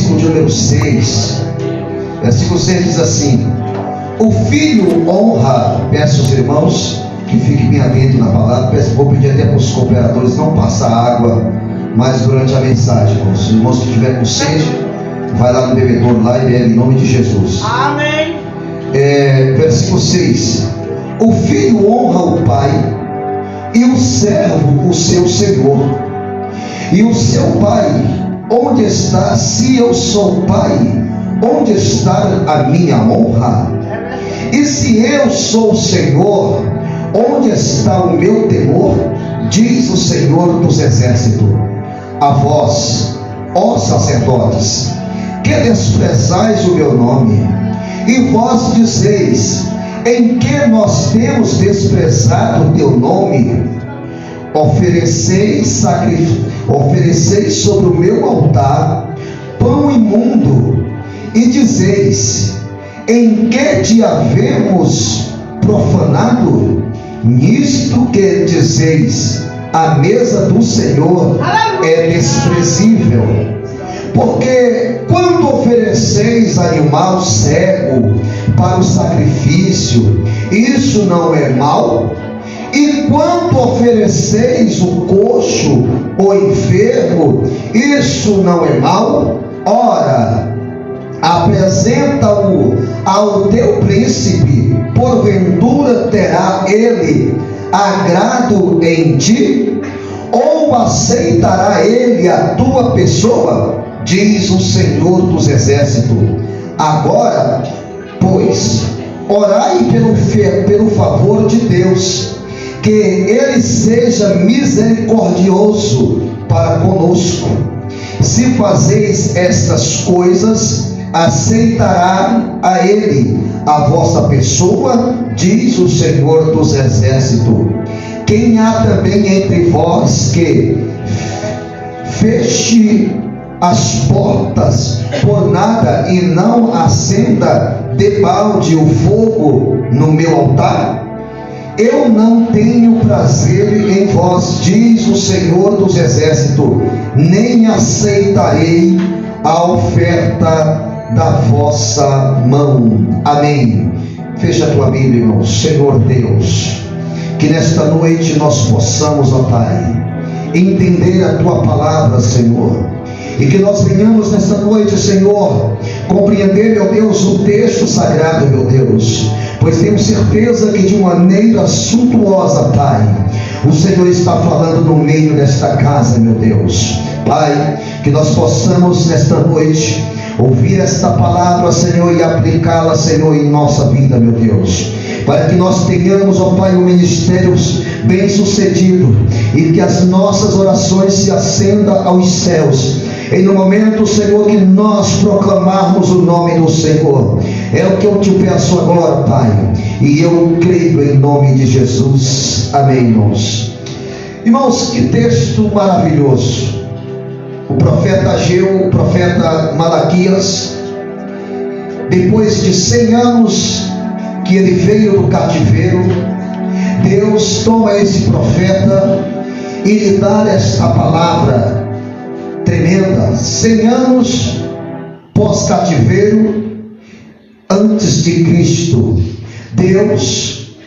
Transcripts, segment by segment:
versículo de número 6. Versículo 6 diz assim: o filho honra, peço aos irmãos que fiquem bem atentos na palavra, vou pedir até para os cooperadores não passar água mais durante a mensagem, irmãos. Os irmãos que estiverem com sede, vai lá no bebedouro lá e bebe em nome de Jesus. Amém. Versículo 6: o filho honra o pai e o servo o seu senhor. E o seu pai, onde está? Se eu sou pai, onde está a minha honra? E se eu sou o Senhor, onde está o meu temor? Diz o Senhor dos exércitos. A vós, ó sacerdotes, que desprezais o meu nome, e vós dizeis: em que nós temos desprezado o teu nome? Ofereceis sobre o meu altar pão imundo, e dizeis: em que te havemos profanado? Nisto que dizeis: a mesa do Senhor é desprezível. Porque quando ofereceis animal cego para o sacrifício, isso não é mal? E quando ofereceis o coxo ou enfermo, isso não é mal? Ora, apresenta-o ao teu príncipe, porventura terá ele agrado em ti? Ou aceitará ele a tua pessoa? Diz o Senhor dos exércitos. Agora, pois, orai pelo favor de Deus, que ele seja misericordioso para conosco. Se fazeis estas coisas, aceitará a ele a vossa pessoa, diz o Senhor dos exércitos. Quem há também entre vós que feche as portas por nada e não acenda debalde o fogo no meu altar? Eu não tenho prazer em vós, diz o Senhor dos exércitos, nem aceitarei a oferta da vossa mão. Amém. Fecha a tua Bíblia, irmão. Senhor Deus, que nesta noite nós possamos, ó Pai, entender a tua palavra, Senhor, e que nós venhamos nesta noite, Senhor, compreender, meu Deus, o texto sagrado, meu Deus, pois temos certeza que de maneira suntuosa, Pai, o Senhor está falando no meio desta casa, meu Deus. Pai, que nós possamos nesta noite ouvir esta palavra, Senhor, e aplicá-la, Senhor, em nossa vida, meu Deus, para que nós tenhamos, ó Pai, um ministério bem sucedido, e que as nossas orações se acendam aos céus, e no momento, Senhor, que nós proclamarmos o nome do Senhor. É o que eu te peço agora, Pai, e eu creio em nome de Jesus. Amém, irmãos. Irmãos, que texto maravilhoso. O profeta Ageu, o profeta Malaquias, depois de 100 anos que ele veio do cativeiro, Deus toma esse profeta e lhe dá esta palavra tremenda. 100 anos pós-cativeiro, antes de Cristo, Deus,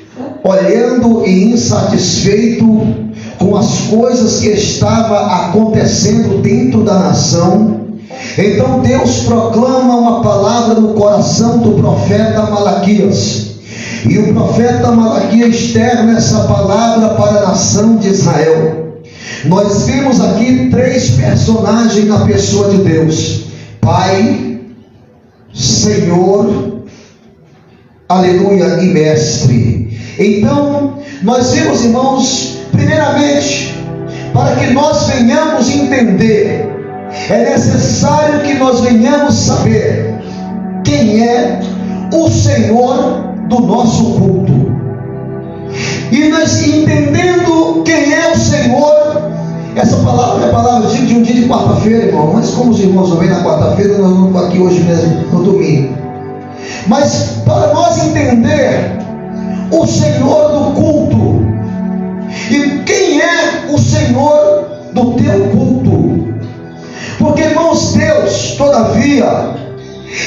olhando e insatisfeito com as coisas que estavam acontecendo dentro da nação, então Deus proclama uma palavra no coração do profeta Malaquias, e o profeta Malaquias externa essa palavra para a nação de Israel. Nós vemos aqui 3 personagens na pessoa de Deus: Pai, Senhor, aleluia, e Mestre. Então nós vemos, irmãos, primeiramente, para que nós venhamos entender, é necessário que nós venhamos saber quem é o Senhor do nosso culto. E nós entendendo quem é o Senhor, essa palavra é a palavra de um dia de quarta-feira, irmão, mas como os irmãos não vêm na quarta-feira, nós vamos aqui hoje mesmo, no domingo. Mas para nós entender o Senhor do culto, e quem é o Senhor do teu culto, Porque, irmãos, Deus, todavia,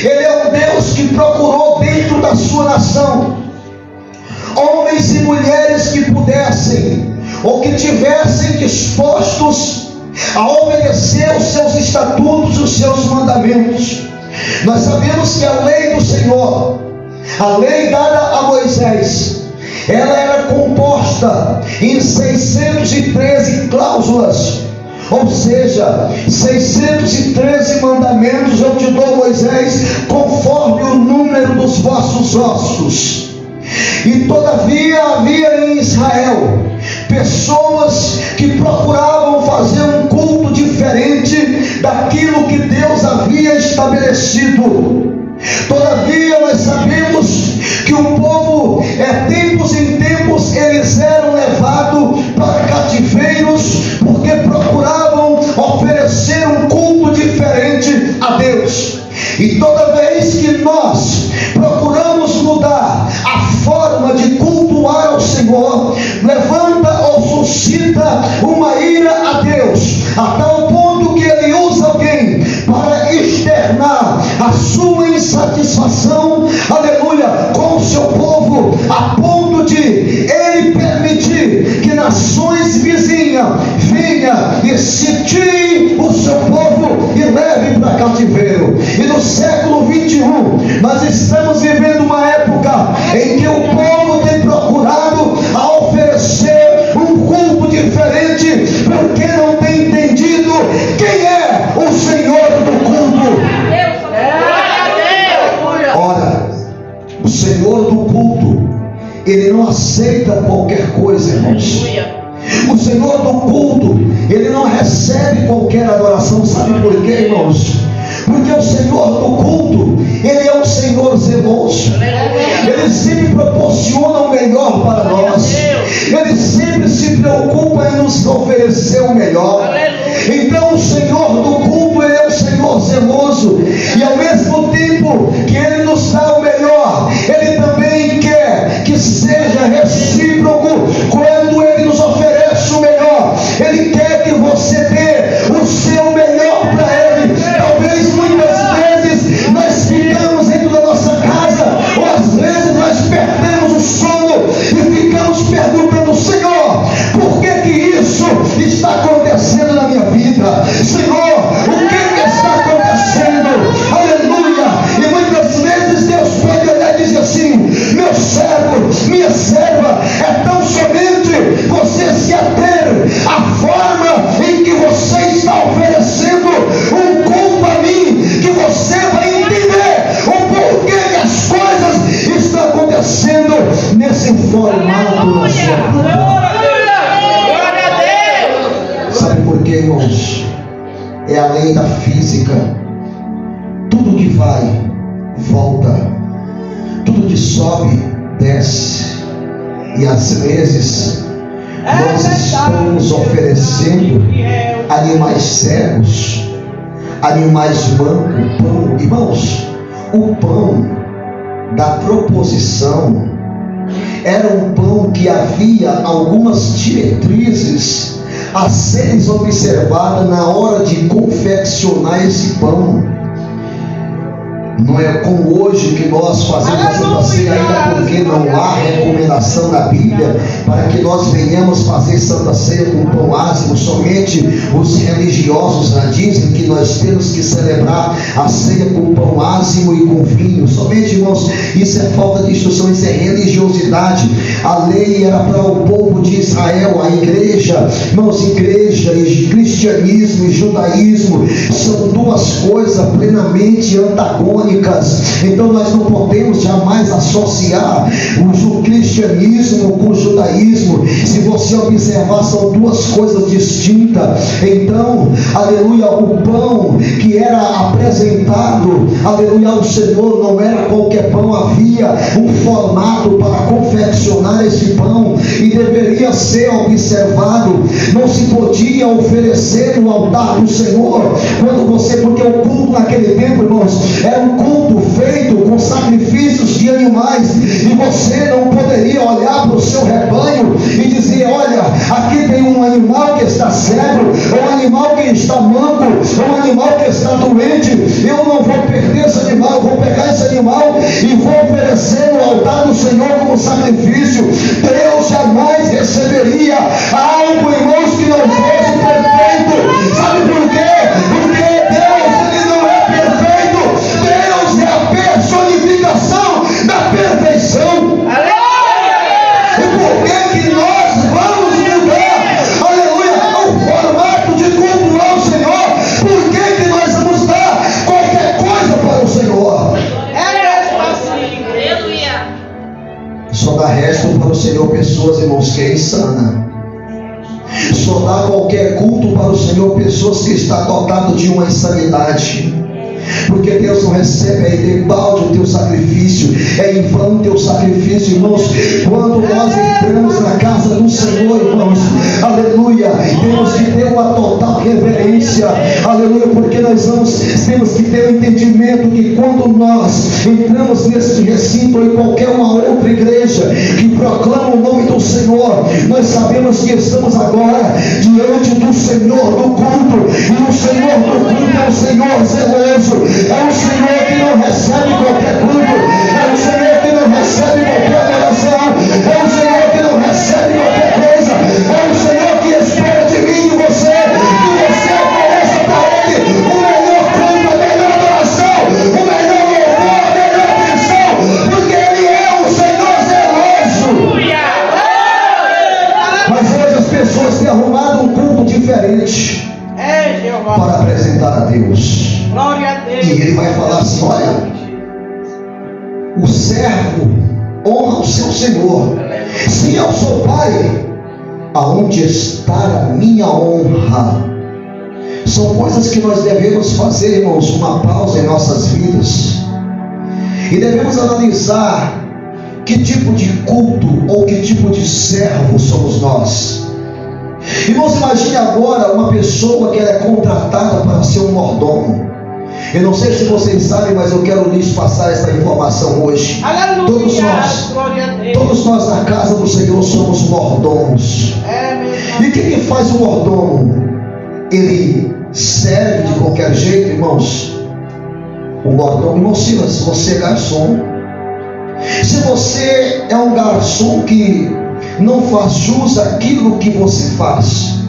Ele é um Deus que procurou dentro da sua nação homens e mulheres que pudessem ou que tivessem dispostos a obedecer os seus estatutos, os seus mandamentos. Nós sabemos que a lei do Senhor, a lei dada a Moisés, ela era composta em 613 cláusulas, ou seja, 613 mandamentos eu te dou, Moisés, conforme o número dos vossos ossos. E todavia havia em Israel pessoas que procuravam fazer um culto diferente daquilo que Deus havia estabelecido. Todavia nós sabemos que o povo, tempos em tempos, eles eram levados para cativeiros, porque procuravam oferecer um culto diferente a Deus. E toda vez que nós procuramos mudar a forma de cultuar ao Senhor, levanta ou suscita uma ira a Deus, a tal ponto que Ele usa alguém para externar a sua insatisfação, aleluia, com o seu povo, a ponto de Ele permitir que nações vizinhas venham e sitiem o seu povo e levem para cativeiro. E no século 21 nós estamos vivendo uma época em que o povo tem procurado a oferecer um culto diferente, porque não tem entendido quem é o Senhor do culto. Ora, o Senhor do culto, Ele não aceita qualquer coisa, irmãos. O Senhor do culto, Ele não recebe qualquer adoração. Sabe por quê, irmãos? Porque o Senhor do culto, Ele é um Senhor zeloso. Ele sempre proporciona o melhor para nós. Ele sempre se preocupa em nos oferecer o melhor. Então o Senhor do culto, Ele é um Senhor zeloso. E ao mesmo tempo que Ele nos dá o melhor, Ele também quer que seja recíproco quando Ele nos oferece o melhor. Ele quer que você dê o seu melhor para Ele. Talvez muitas vezes nós ficamos dentro da nossa casa, ou às vezes nós perdemos o sono e ficamos perguntando: Senhor, por que isso está acontecendo na minha vida? Senhor, o que está acontecendo? Aleluia! E muitas vezes Deus pode olhar e dizer assim: meu servo, minha serva, é tão somente você se ater à forma em que você está oferecendo um culto a mim, que você vai entender o porquê que as coisas estão acontecendo nesse formato na sua vida. Sabe por quê, irmãos? É a lei da física. Tudo que vai, volta. Tudo que sobe, desce. E às vezes nós estamos oferecendo animais cegos, animais mancos, pão. Irmãos, o pão da proposição era um pão que havia algumas diretrizes a serem observadas na hora de confeccionar esse pão. Não é como hoje que nós fazemos a Santa Ceia, ainda porque não há recomendação na Bíblia para que nós venhamos fazer Santa Ceia com pão ázimo. Somente os religiosos dizem que nós temos que celebrar a ceia com pão ázimo e com vinho. Somente, irmãos, isso é falta de instrução, isso é religiosidade. A lei era para o povo de Israel, a igreja. Irmãos, igreja e cristianismo e judaísmo são duas coisas plenamente antagônicas. Então nós não podemos jamais associar o cristianismo com o judaísmo. Se você observar, são duas coisas distintas. Então, aleluia, o pão que era apresentado, aleluia, ao Senhor não era qualquer pão. Havia um formato para confeccionar esse pão e deveria ser observado. Não se podia oferecer no altar do Senhor porque o culto naquele tempo, irmãos, era um culto feito com sacrifícios de animais, e você não poderia olhar para o seu rebanho e dizer: olha, aqui tem um animal que está cego, ou um animal que está manco, um animal que está doente, eu não vou perder esse animal, eu vou pegar esse animal e vou oferecer no altar do Senhor como sacrifício. Deus jamais receberia algo, irmãos, que não fosse perfeito. Sabe por quê? Porque Deus, ele não é perfeito. Deus é a personificação da perfeição. E por que nós vamos mudar, aleluia, o formato de culto ao Senhor? Por que nós vamos dar qualquer coisa para o Senhor? Só dá resto para o Senhor pessoas, irmãos, que é insana. Só dá qualquer culto para o Senhor pessoas que está dotado de uma insanidade. Porque Deus não recebe aí de balde o teu sacrifício, é em vão o teu sacrifício, irmãos. Quando nós entramos na casa do Senhor, irmãos, aleluia, temos que ter uma total reverência, aleluia, porque nós temos que ter o entendimento que quando nós entramos nesse recinto ou em qualquer uma outra igreja que proclama o nome do Senhor, nós sabemos que estamos agora diante do Senhor do culto, e o Senhor do culto é o Senhor zeloso. É um Senhor que não recebe qualquer culto, é um Senhor que não recebe qualquer adoração, é um Senhor que não recebe qualquer coisa, é um Senhor que espera de mim e de você, que você ofereça para Ele o melhor culto, a melhor adoração, o melhor louvor, a melhor atenção, porque Ele é o Senhor zeloso. Mas hoje as pessoas têm arrumado um culto diferente para apresentar a Deus. E ele vai falar assim: olha, o servo honra o seu senhor. Se eu sou pai, aonde está a minha honra? São coisas que nós devemos fazer, irmãos, uma pausa em nossas vidas, e devemos analisar que tipo de culto ou que tipo de servo somos nós. Irmãos, imagine agora uma pessoa que ela é contratada para ser um mordomo. Eu não sei se vocês sabem, mas eu quero lhes passar essa informação hoje. Todos nós na casa do Senhor somos mordomos. E o que faz o mordomo? Ele serve de qualquer jeito, irmãos. O mordomo, irmão Silas, se você é garçom, se você é um garçom que não faz jus àquilo que você faz,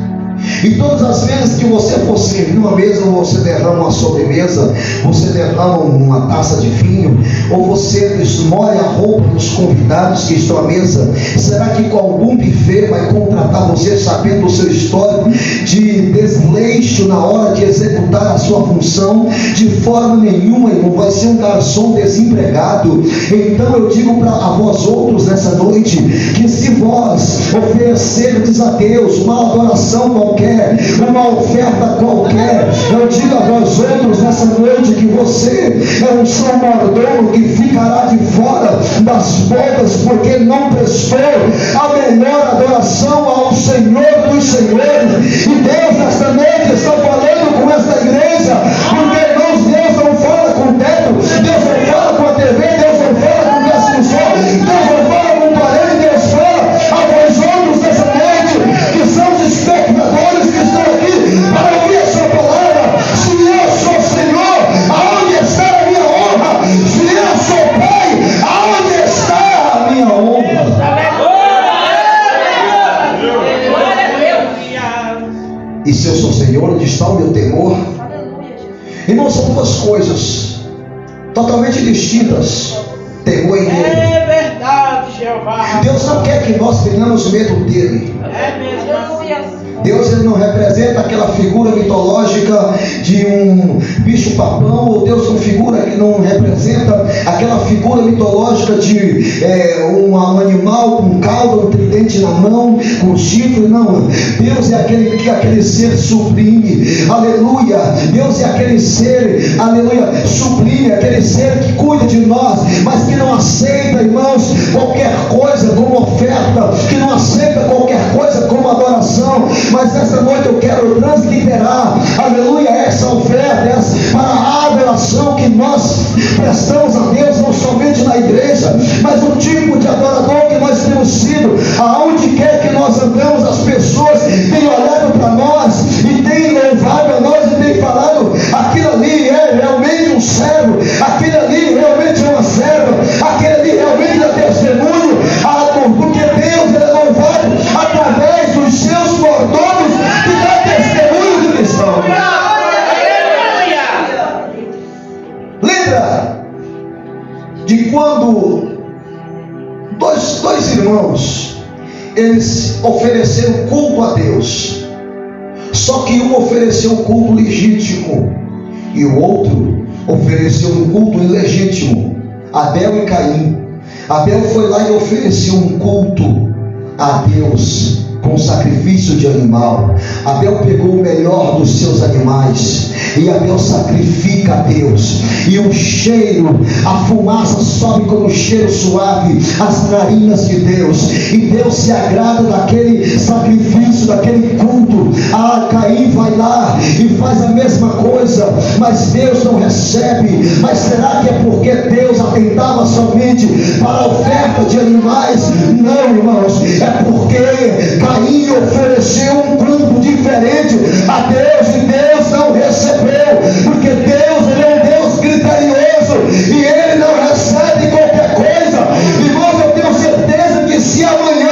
e todas as vezes que você for servir uma mesa, ou você derrama uma sobremesa, você derrama uma taça de vinho, ou você esmolha a roupa dos convidados que estão à mesa, será que com algum buffet vai contratar você sabendo o seu histórico de desleixo na hora de executar a sua função? De forma nenhuma, irmão, vai ser um garçom desempregado. Então eu digo para vós outros nessa noite, que se vós oferecerdes a Deus uma adoração qualquer, uma oferta qualquer, eu digo a vós outros nessa noite que você é um só mordomo que ficará de fora das bodas, porque não prestou a melhor adoração ao Senhor dos Senhores. E Deus nesta noite está falando com esta igreja, porque irmãos, Deus não fala com o teto, Deus não fala com a TV, Deus não fala com o ascensor, Deus não fala com o parede, Deus fala a vós outros nessa noite, que são os espectadores que estão aqui para ouvir a sua palavra. Se eu sou Senhor, aonde está a minha honra? Se eu sou Pai, aonde está a minha honra? E se eu sou Senhor, onde está o meu temor? Irmãos, são duas coisas totalmente distintas: temor e medo. É verdade, Jeová. Deus não quer que nós tenhamos medo dele. É mesmo. Deus, ele não representa aquela figura mitológica de um bicho-papão, ou Deus não representa aquela figura mitológica de um animal com cauda, um tridente na mão, com chifre. Não, Deus é aquele ser sublime, aleluia. Deus é aquele ser, aleluia, sublime, aquele ser que cuida de nós, mas que não aceita, irmãos, qualquer coisa como oferta, que não aceita qualquer coisa como adoração. Mas nessa noite eu quero transliterar, aleluia, essa oferta para a adoração que nós prestamos a Deus, não somente na igreja, mas o tipo de adorador que nós temos sido. Aonde quer que nós andamos, as pessoas têm olhado para nós faz e tem louvado a nós e tem falado: aquilo ali é realmente um servo, aquele ali realmente é uma serva, aquele ali realmente dá testemunho, porque Deus ele é louvado através dos seus mordomos que dá testemunho de cristão. Lembra de quando dois irmãos eles ofereceram culto a Deus, só que um ofereceu um culto legítimo e o outro ofereceu um culto ilegítimo? Abel e Caim. Abel foi lá e ofereceu um culto a Deus com sacrifício de animal. Abel pegou o melhor dos seus animais e Abel sacrifica a Deus, e o cheiro, a fumaça sobe como um cheiro suave às narinas de Deus, e Deus se agrada daquele sacrifício, daquele culto. Caim vai lá e faz a mesma coisa, mas Deus não recebe. Mas será que é porque Deus atentava somente para a oferta de animais? Não, irmãos, é porque Caim ofereceu um culto diferente a Deus e Deus não recebeu, porque Deus ele é um Deus criterioso e ele não recebe qualquer coisa. Irmãos, eu tenho certeza que se amanhã,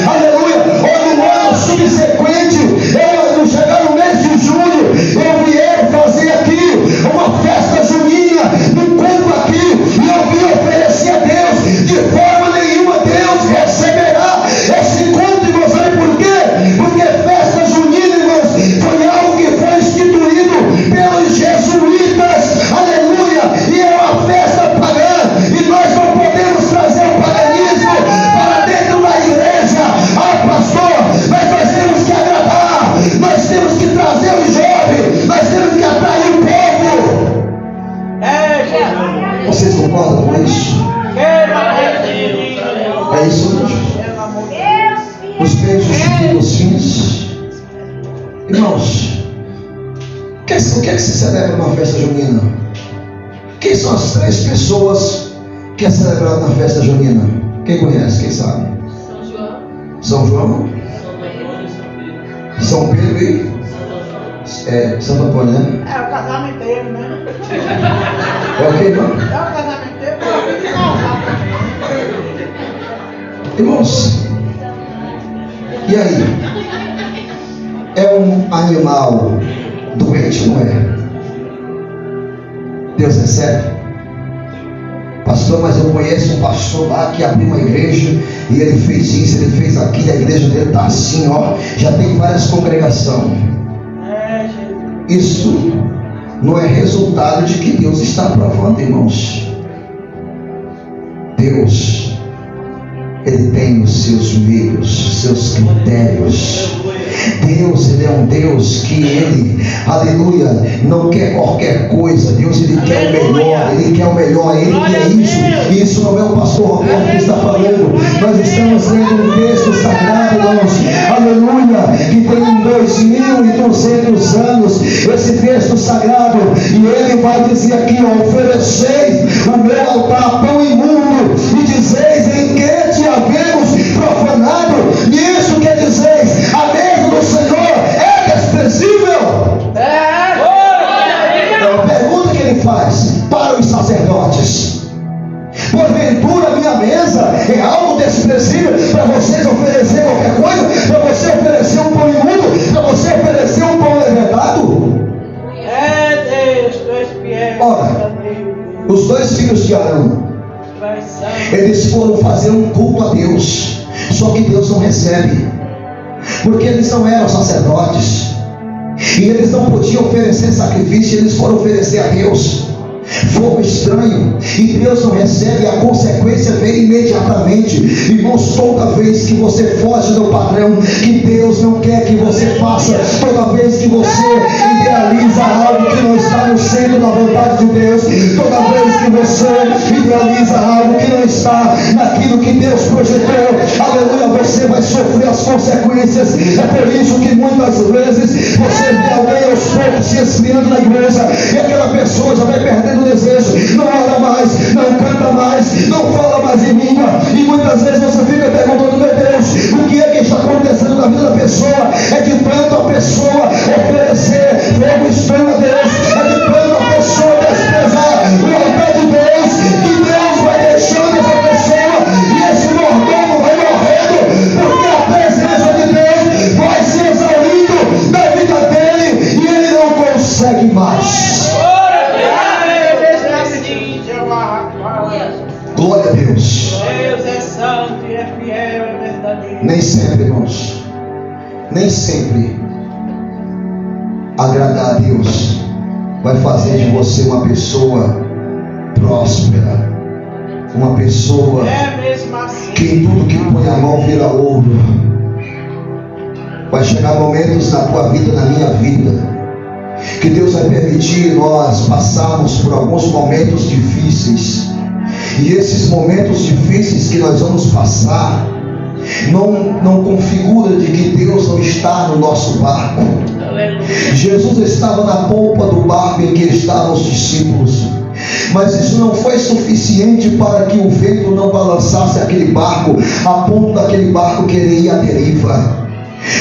aleluia, ou no ano subsequente, eu chegar no mês de junho, eu vier fazer aqui uma festa junina, um culto aqui, e eu vim oferecer a Deus, de forma nenhuma Deus receberá esse culto. E você sabe por quê? Porque festa junina, irmãos, foi algo que foi instituído pelos jesuítas, aleluia, e é uma festa pagã, e nós não podemos trazer o paganismo para dentro da igreja. Pastor, mas nós temos que agradar, nós temos que trazer o jovem, nós temos que atrair o povo. Vocês concordam com isso? É isso mesmo. Os meios justificam os fins. Irmãos, o que é que se celebra numa festa junina? Quem são as 3 pessoas que é celebrado na festa junina? Quem conhece? Quem sabe? São João, São Pedro e Santo Antônio, né? É o casamento dele, né? É o que, irmão? É o casamento dele, irmãos, e aí? É um animal doente, não é? Deus recebe? Pastor, mas eu conheço um pastor lá que abriu uma igreja e ele fez isso, ele fez aquilo, a igreja dele está assim, ó, já tem várias congregações. Isso não é resultado de que Deus está aprovando, irmãos. Deus, ele tem os seus meios, seus critérios. Deus, ele é um Deus que ele, aleluia, não quer qualquer coisa. Deus, ele quer o melhor, ele quer o melhor, ele quer isso. E isso não é o pastor Roberto que está falando. Nós estamos lendo um texto sagrado, irmãos, aleluia, que tem 2200 anos, esse texto sagrado, e ele vai dizer aqui, ó: ofereceis o meu altar pão imundo, e dizeis: em que te havemos profanado? Nisso que dizeis: a mesa do Senhor é desprezível. É uma pergunta que ele faz para os sacerdotes: porventura minha mesa é algo desprezível para vocês oferecer qualquer coisa? Para você oferecer um pão imundo? Para você oferecer um pão levantado? Ora, os 2 filhos de Arão, eles foram fazer um culto a Deus, só que Deus não recebe, porque eles não eram sacerdotes e eles não podiam oferecer sacrifício. Eles foram oferecer a Deus fogo estranho, e Deus não recebe. A consequência vem imediatamente. Irmãos, toda vez que você foge do padrão que Deus não quer que você faça, toda vez que você idealiza algo que não está no centro da vontade de Deus, toda vez que você idealiza algo que não está naquilo que Deus projetou, aleluia, você vai sofrer as consequências. É por isso que muitas vezes você vê alguém aos poucos se esfriando na igreja, e aquela pessoa já vai perdendo o desejo, não ora mais, não canta mais, não fala mais em língua, e muitas vezes você fica perguntando: meu Deus, o que é que está acontecendo na vida da pessoa? É de tanto a pessoa Glória a Deus. Deus é santo e é fiel, é verdadeiro. Nem sempre, irmãos, nem sempre agradar a Deus vai fazer de você uma pessoa próspera, uma pessoa mesmo assim, que em tudo que põe a mão vira ouro. Vai chegar momentos na tua vida, na minha vida, que Deus vai permitir nós passarmos por alguns momentos difíceis, e esses momentos difíceis que nós vamos passar não configura de que Deus não está no nosso barco. Jesus estava na polpa do barco em que estavam os discípulos, mas isso não foi suficiente para que o vento não balançasse aquele barco, a ponto daquele barco querer ir à deriva.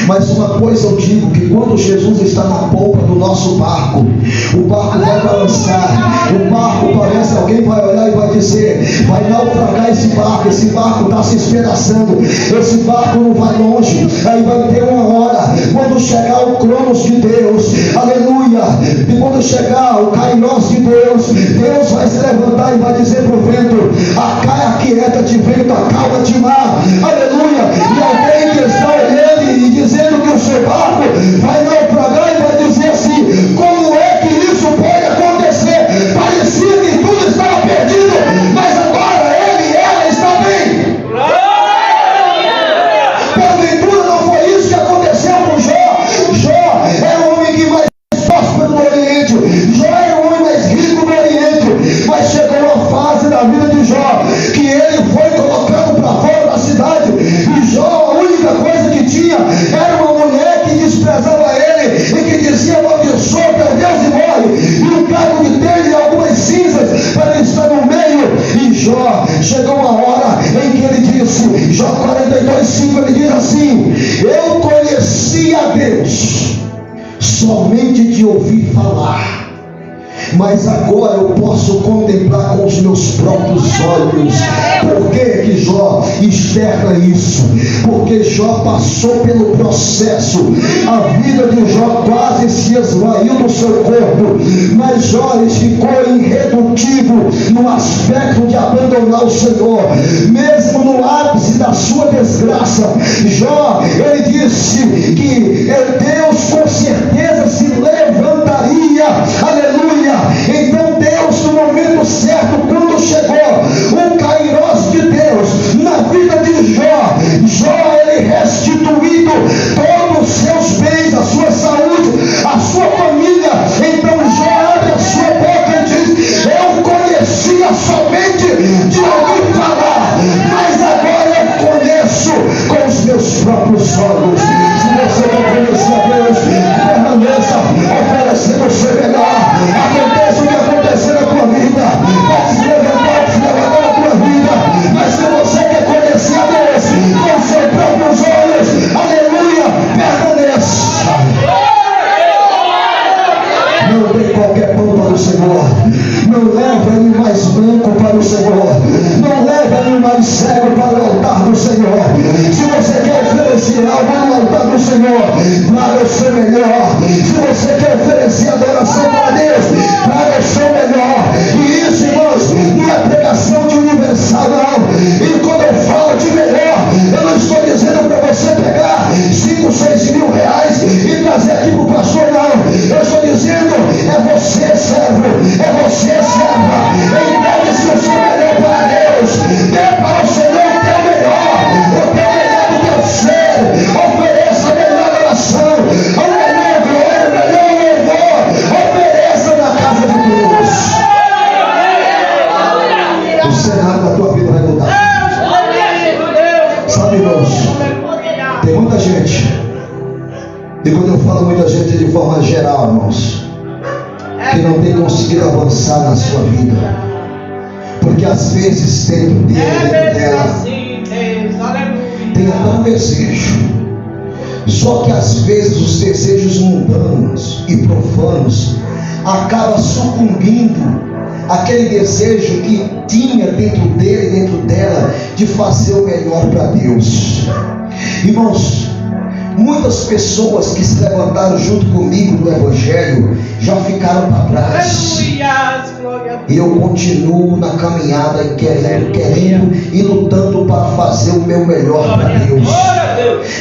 Mas uma coisa eu digo, que quando Jesus está na polpa do nosso barco, o barco vai balançar, o barco parece, alguém vai olhar e vai dizer, vai naufragar esse barco está se espedaçando, esse barco não vai longe. Aí vai ter uma hora, quando chegar o cronos de Deus, aleluia, e quando chegar o kairos de Deus, Deus vai se levantar e vai dizer para o vento, aquieta-te vento, acalma-te mar, aleluia, e alguém que está olhando e dizendo que o seu barco vai naufragar e vai dizer assim, como é que isso pode acontecer? Parecia que tudo estava perdido, mas agora ele e ela estão bem. Porventura não foi isso que aconteceu com Jó. Jó era o homem que mais próspero no Oriente, Jó era o homem mais rico no Oriente, mas chegou uma fase da vida de Jó que ele foi colocado para fora da cidade, e Jó, a única coisa que tinha era uma mulher que desprezava ele e que dizia, amaldiçoa teu Deus e morre, e um caco de telha e algumas cinzas para ele estar no meio. E Jó, chegou uma hora em que ele disse, Jó 42:5, ele diz assim, eu conheci a Deus somente de ouvir falar, mas agora eu posso contemplar com os meus próprios olhos. Por que Jó externa isso? Porque Jó passou pelo processo, a vida de Jó quase se esvaiu do seu corpo, mas Jó ficou irredutível no aspecto de abandonar o Senhor, mesmo no ápice da sua desgraça. Jó, ele disse que Deus com certeza se levantaria, aleluia. Então Deus, no momento certo, quando chegou o kairos de Deus na vida de Jó, Jó ele restituído todos os seus bens, a sua saúde, a sua família. Então Jó abre a sua boca e diz, eu conhecia somente de ouvir falar, mas agora eu conheço com os meus próprios olhos. Se você não conhecer a Deus, permaneça oferecendo o seu melhor. Aconteça o que acontecer na tua vida, pode se levantar na tua vida, mas se você quer conhecer a Deus com seus próprios olhos, aleluia, permaneça. Não dê qualquer pão para o Senhor, não leve animais brancos para o Senhor, não leve animais cegos para o altar do Senhor. Se você quer oferecer algo no altar do Senhor, para o seu melhor. Se você quer oferecer adoração para Deus, para o seu melhor. E isso, irmãos, não é pregação de universal, não. E quando eu falo de melhor, eu não estou dizendo para você pegar 5, 6 mil reais e trazer aqui para o pastor, não. Eu estou dizendo, é você servo, é você serva. Entregue-se o seu melhor para Deus, dê para o Senhor o teu melhor do teu ser. Ofereça a melhor oração, o melhor glória, o melhor louvor. Ofereça na casa de Deus. O cenário da tua vida vai mudar. Sabe, irmãos, tem muita gente, e quando eu falo muita gente de forma geral, irmãos, que não tem conseguido avançar na sua vida, porque às vezes dentro dele, dentro dela, tem até um desejo, só que às vezes os desejos mundanos e profanos acabam sucumbindo àquele desejo que tinha dentro dele, dentro dela, de fazer o melhor para Deus. Irmãos, Muitas pessoas que se levantaram junto comigo no Evangelho já ficaram para trás. E eu continuo na caminhada querendo e lutando para fazer o meu melhor para Deus.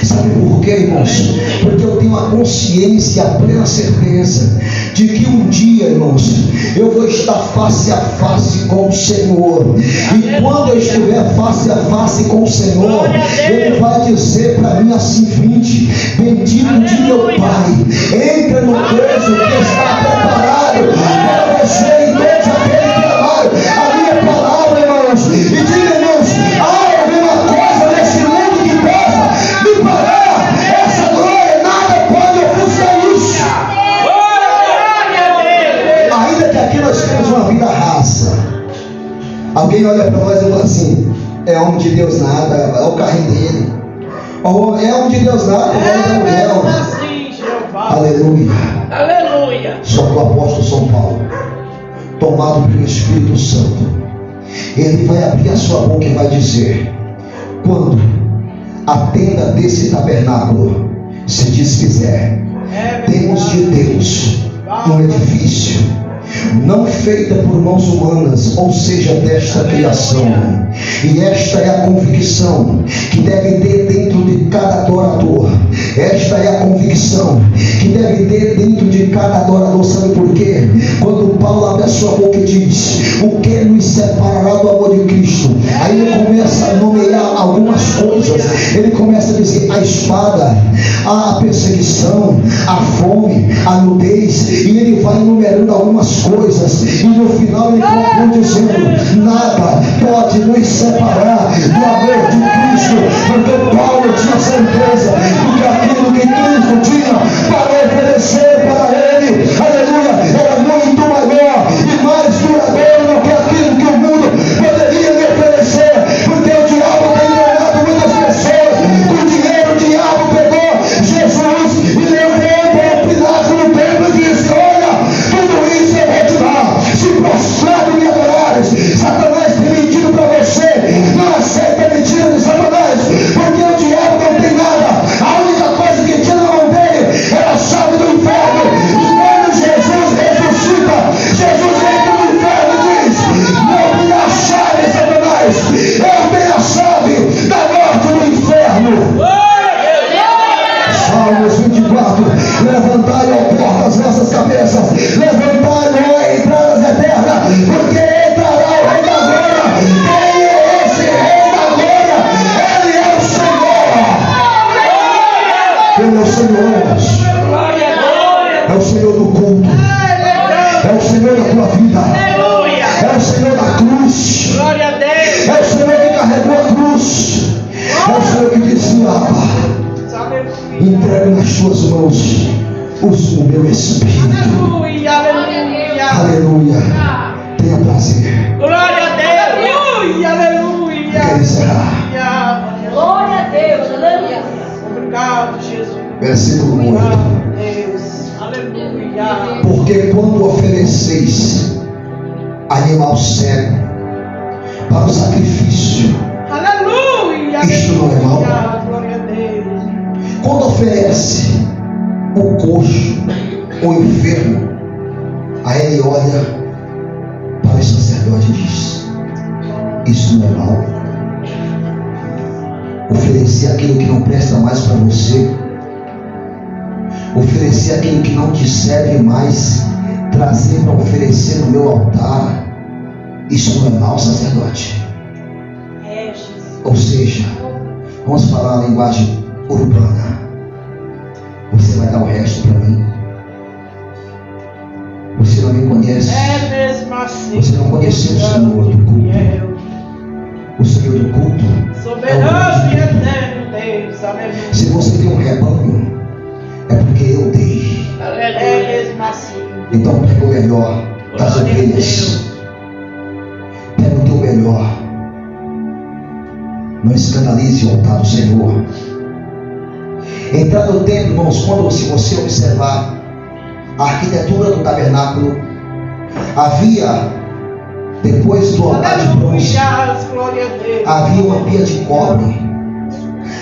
Sabe por quê, irmãos? Porque eu tenho a consciência e a plena certeza de que um dia, irmãos, eu vou estar face a face com o Senhor. E quando eu estiver face a face com o Senhor, Ele vai dizer para mim assim: bendito de meu Pai, entra no preso que está preparado para você e todos aqueles que amaram a minha palavra, irmãos. E diga, irmãos, há alguma coisa nesse mundo que possa me parar essa glória? Nada pode ofuscar isso. Ainda que aqui nós temos uma vida rasa. Alguém olha para nós e fala assim: é homem de Deus nada, é o carrinho dele. Oh, é homem de Deus nada, é o assim, Jeová. Aleluia. Aleluia. Só que o apóstolo São Paulo, tomado pelo Espírito Santo, ele vai abrir a sua boca e vai dizer: quando a tenda desse tabernáculo se desfizer, temos de Deus um edifício não feita por mãos humanas, ou seja, desta criação. E esta é a convicção que deve ter dentro de cada adorador. Esta é a convicção que deve ter dentro de cada adorador. Sabe por quê? Quando Paulo abre a sua boca e diz: o que nos separará do amor de Cristo? Aí ele começa a nomear algumas coisas. Ele começa a dizer: a espada, a perseguição, a fome, a nudez. E ele vai enumerando algumas coisas, e no final ele conclui dizendo: nada pode nos separar do amor de Cristo, porque Paulo tinha certeza de que aquilo que Cristo tinha para oferecer para ele, aleluia, era muito maior e mais duradouro do que aquilo que o mundo poderia me oferecer. Porque o diabo tem enganado muitas pessoas com dinheiro. O diabo pegou Jesus e levou para o pináculo do templo de escolha. Tudo isso eu vou te dar, se prostrado me adorares. Satanás tem mentido para você. Não aceita a mentira de Satanás, porque o diabo não tem nada. A única coisa que tinha na mão dele era a chave do inferno. E quando Jesus ressuscita, Jesus entra no inferno e diz: não tem a chave, Satanás, eu tenho a chave da morte do inferno. Salmos 24: levantai, ó portas, vossas cabeças, levantai, ó entradas eternas, porque entrará o Rei da Glória. Quem é esse Rei da Glória? Ele é o Senhor. Ele é o Senhor. É o Senhor do culto. É o Senhor da tua vida. É o Senhor da cruz. É o Senhor que carregou a cruz. É o Senhor que disse: entrego nas tuas mãos o meu espírito. Aleluia. Tenha prazer. Glória a Deus. Aleluia. Quero encerrar. Glória a Deus. Aleluia. Obrigado, Jesus. Versículo 8. Deus. Aleluia. Porque quando ofereceis animal cego para o sacrifício, Aleluia. isto não é mal. Glória a Deus. Quando oferece o coxo, o enfermo, aí ele olha para o sacerdote e diz: isso não é mal. Oferecer aquilo que não presta mais para você, oferecer aquilo que não te serve mais, trazer para oferecer no meu altar, isso não é mal, sacerdote. Ou seja, vamos falar a linguagem urbana: você vai dar o resto para mim. Você não me conhece. Mesmo assim. Você não conheceu o Senhor do culto. O Senhor do culto soberano e eterno Deus. Aleluia. Se você tem um rebanho, é porque eu dei. Mesmo assim. Então pega o melhor das ovelhas. Pega o teu melhor. Não escandalize o altar do Senhor. Entrado no templo, irmãos, se você observar a arquitetura do tabernáculo, havia, depois do altar de bronze, havia uma pia de cobre.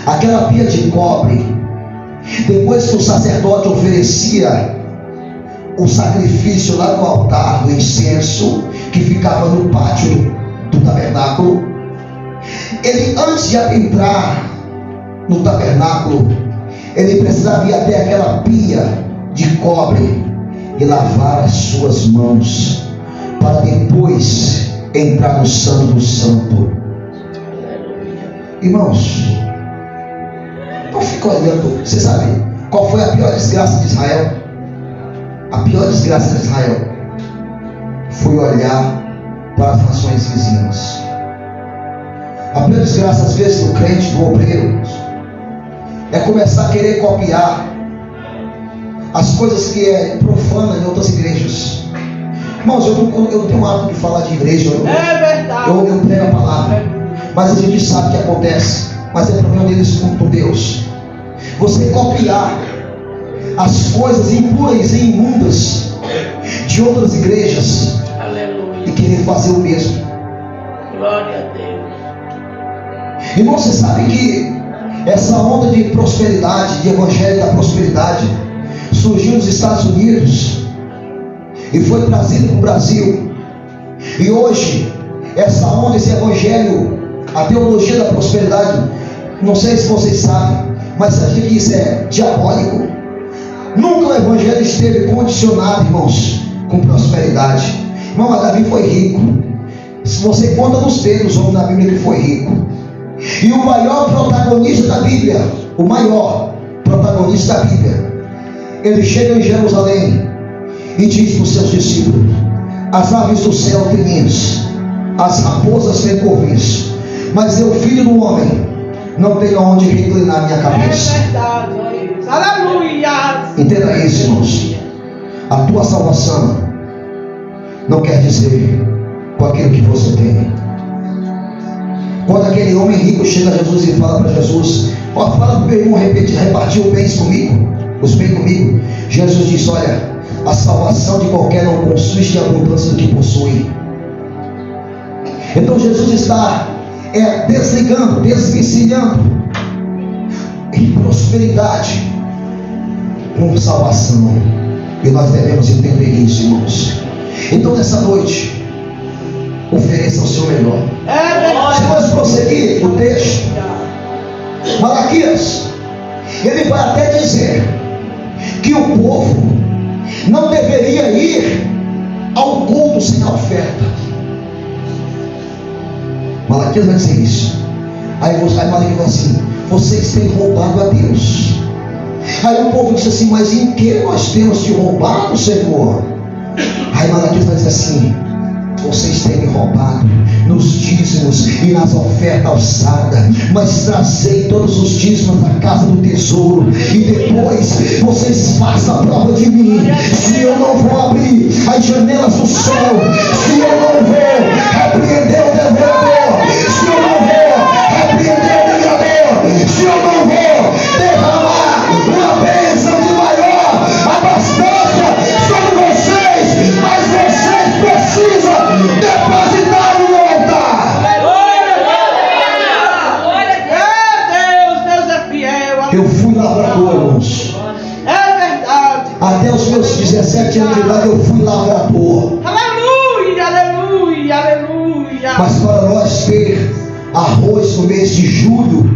Aquela pia de cobre, Depois que o sacerdote oferecia o sacrifício lá no altar do incenso, que ficava no pátio do tabernáculo, ele, antes de entrar no tabernáculo, ele precisava ir até aquela pia de cobre e lavar as suas mãos, para depois entrar no Santo do Santo. Irmãos, não fica olhando. Você sabe qual foi a pior desgraça de Israel? A pior desgraça de Israel foi olhar para as nações vizinhas. A pior desgraça, às vezes, do crente, do obreiro, é começar a querer copiar as coisas que é profana em outras igrejas. Irmãos, eu não tenho hábito de falar de igreja. Eu prego a palavra, mas a gente sabe o que acontece. Mas é problema deles com Deus. Você copiar as coisas impuras e imundas de outras igrejas. Aleluia. E querer fazer o mesmo. Glória a Deus. Irmão, você sabe que essa onda de prosperidade, de evangelho da prosperidade, surgiu nos Estados Unidos e foi trazido para o Brasil. E hoje, essa onda, esse evangelho, a teologia da prosperidade, não sei se vocês sabem, mas sabia que isso é diabólico. Nunca o evangelho esteve condicionado, irmãos, com prosperidade. Irmão, Davi foi rico. Se você conta nos dedos, homem da Bíblia que foi rico. E o maior protagonista da Bíblia, o maior protagonista da Bíblia, ele chega em Jerusalém e diz para os seus discípulos: as aves do céu têm ninhos, as raposas têm covis, mas eu, filho do homem, não tenho onde reclinar minha cabeça. É verdade, aleluia. Entenda isso, irmãos. A tua salvação não quer dizer com aquilo que você tem. Quando aquele homem rico chega a Jesus e fala para Jesus: ó, fala para o meu irmão repartir os bens comigo, Jesus diz: olha, a salvação de qualquer não consiste em abundância do que possui. Então Jesus está desligando, desvencilhando em prosperidade com salvação. E nós devemos entender isso, irmãos. Então nessa noite, ofereça o seu melhor. Se nós prosseguir o texto, Malaquias, ele vai até dizer que o povo não deveria ir ao culto sem a oferta. Malaquias vai dizer isso. Aí Malaquias fala assim: vocês têm roubado a Deus. Aí o povo disse assim: mas em que nós temos te roubado, Senhor? Aí Malaquias vai dizer assim: vocês têm me roubado nos dízimos e nas ofertas alçadas, mas trazei todos os dízimos da casa do tesouro, e depois vocês façam a prova de mim, se eu não vou abrir as janelas do céu, se eu não vou repreender o devorador, se eu não vou repreender o enganador, se eu não vou derramar uma bênção de maior abastança sobre vocês, mas vocês precisam depositar no meu altar. Deus é fiel. Eu fui lavrador, irmãos. É verdade. Até os meus 17 anos de idade eu fui lavrador. Aleluia, aleluia, aleluia. Mas para nós ter arroz no mês de julho,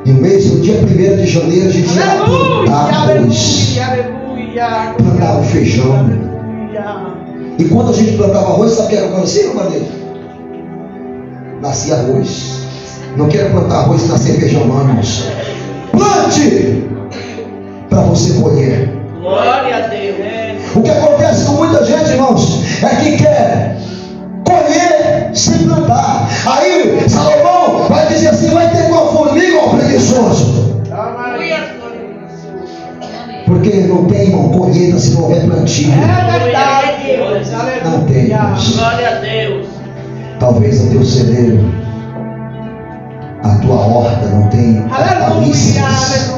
no dia 1º de janeiro, a gente ia plantar arroz, plantava feijão. E quando a gente plantava arroz, sabe o que era acontecer, Maria? Nascia arroz. Não quero plantar arroz e nascer feijão, não, irmãos. Plante para você colher. Glória a Deus. O que acontece com muita gente, irmãos, é que quer colher sem plantar. Aí Salomão vai dizer assim: vai ter uma formiga, ó preguiçoso. Porque não tem, irmão, colheita se não houver plantio. É verdade, Deus. Não tem, Deus. Glória a Deus. Talvez o teu celeiro, a tua horta não tem hortaliças.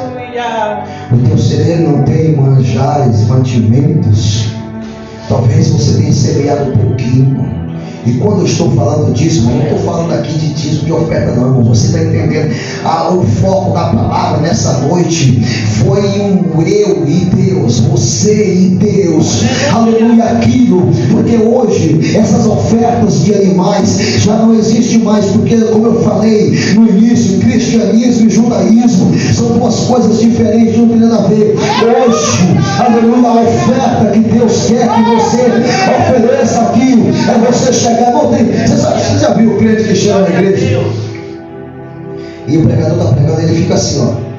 O teu celeiro não tem manjares, mantimentos. Talvez você tenha semeado um pouquinho E quando eu estou falando disso, eu não estou falando aqui de dízimo, de oferta, não, irmão. Você está entendendo? O foco da palavra nessa noite foi um eu e Deus, você e Deus. Aleluia, aquilo. Porque hoje essas ofertas de animais já não existem mais. Porque, como eu falei no início, cristianismo e judaísmo são duas coisas diferentes, não tem nada a ver. Hoje, aleluia, a oferta que Deus quer que você ofereça aqui é você chegar. Não tem, você já viu o crente que chega na igreja e o pregador está pregando, ele fica assim, ó.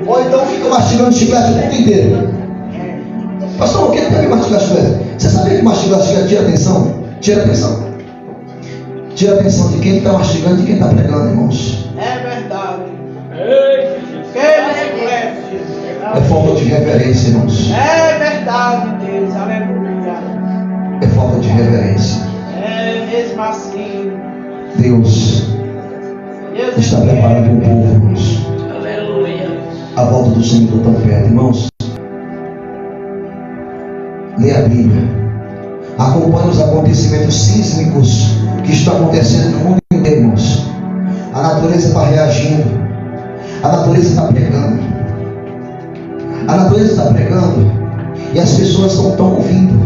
Ou então fica mastigando chiclete o tempo inteiro. Pastor, o que é mastigar chiclete? Você sabia que mastigar chiclete tira atenção? Tira atenção. Tira atenção de quem está mastigando e de quem está pregando, irmãos. É verdade. É falta de reverência, irmãos. É verdade, Deus. Aleluia. É falta de reverência. É mesmo assim. Deus está preparando um povo, irmãos. Aleluia. A volta do Senhor tão perto, irmãos. Leia a Bíblia. Acompanhe os acontecimentos sísmicos que estão acontecendo no mundo inteiro, irmãos. A natureza está reagindo. A natureza está pregando. A natureza está pregando e as pessoas não estão ouvindo.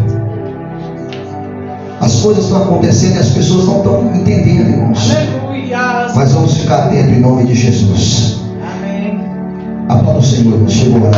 As coisas estão acontecendo e as pessoas não estão entendendo, irmãos. Aleluia. Mas vamos ficar atentos em nome de Jesus. Amém. A paz do Senhor chegou lá.